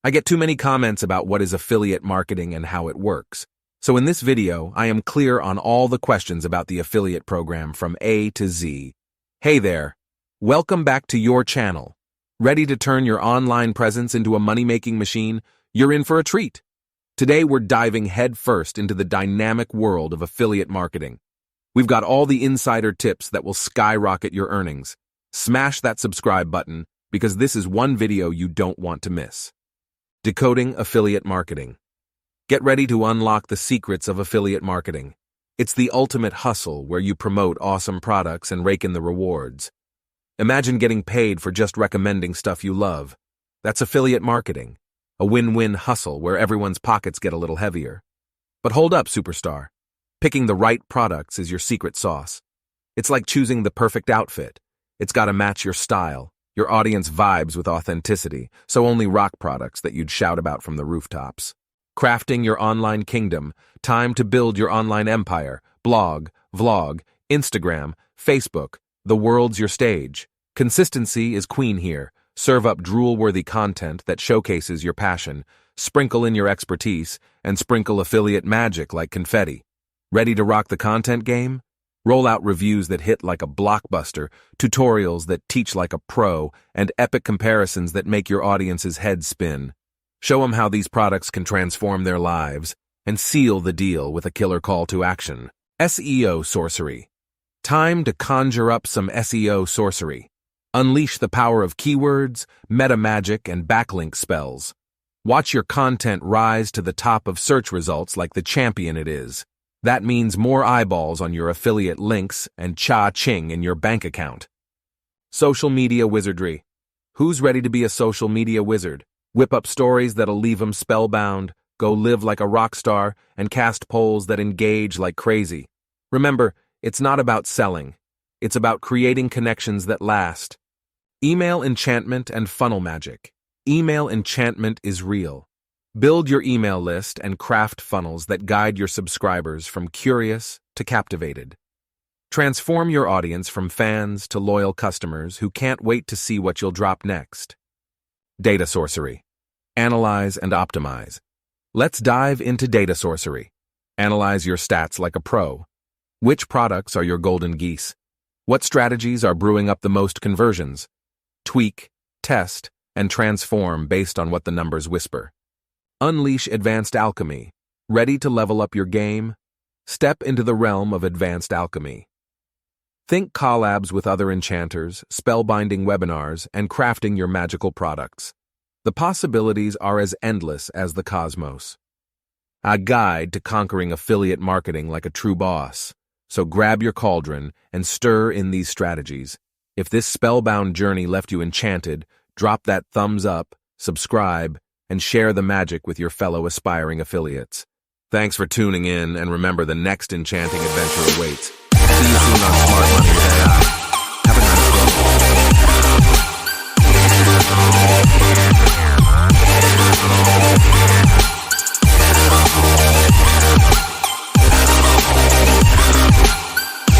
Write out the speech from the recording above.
I get too many comments about what is affiliate marketing and how it works. So in this video, I am clear on all the questions about the affiliate program from A to Z. Hey there. Welcome back to your channel. Ready to turn your online presence into a money-making machine? You're in for a treat. Today, we're diving headfirst into the dynamic world of affiliate marketing. We've got all the insider tips that will skyrocket your earnings. Smash that subscribe button because this is one video you don't want to miss. Decoding affiliate marketing. Get ready to unlock the secrets of affiliate marketing. It's the ultimate hustle where you promote awesome products and rake in the rewards. Imagine getting paid for just recommending stuff you love. That's affiliate marketing. A win-win hustle where everyone's pockets get a little heavier. But hold up, superstar. Picking the right products is your secret sauce. It's like choosing the perfect outfit. It's got to match your style. Your audience vibes with authenticity, so only rock products that you'd shout about from the rooftops. Crafting your online kingdom. Time to build your online empire. Blog, vlog, Instagram, Facebook. The world's your stage. Consistency is queen here. Serve up drool-worthy content that showcases your passion. Sprinkle in your expertise, and sprinkle affiliate magic like confetti. Ready to rock the content game? Roll out reviews that hit like a blockbuster, tutorials that teach like a pro, and epic comparisons that make your audience's head spin. Show them how these products can transform their lives, and seal the deal with a killer call to action. SEO sorcery. Time to conjure up some SEO sorcery. Unleash the power of keywords, meta magic, and backlink spells. Watch your content rise to the top of search results like the champion it is. That means more eyeballs on your affiliate links and cha-ching in your bank account. Social media wizardry. Who's ready to be a social media wizard? Whip up stories that'll leave them spellbound, go live like a rock star, and cast polls that engage like crazy. Remember, it's not about selling. It's about creating connections that last. Email enchantment and funnel magic. Email enchantment is real. Build your email list and craft funnels that guide your subscribers from curious to captivated. Transform your audience from fans to loyal customers who can't wait to see what you'll drop next. Data sorcery. Analyze and optimize. Let's dive into data sorcery. Analyze your stats like a pro. Which products are your golden geese? What strategies are brewing up the most conversions? Tweak, test, and transform based on what the numbers whisper. Unleash advanced alchemy. Ready to level up your game? Step into the realm of advanced alchemy. Think collabs with other enchanters, spellbinding webinars, and crafting your magical products. The possibilities are as endless as the cosmos. A guide to conquering affiliate marketing like a true boss. So grab your cauldron and stir in these strategies. If this spellbound journey left you enchanted, drop that thumbs up, subscribe, and share the magic with your fellow aspiring affiliates. Thanks for tuning in, and remember, the next enchanting adventure awaits. See you soon on Smart Money with AI. Have a nice day.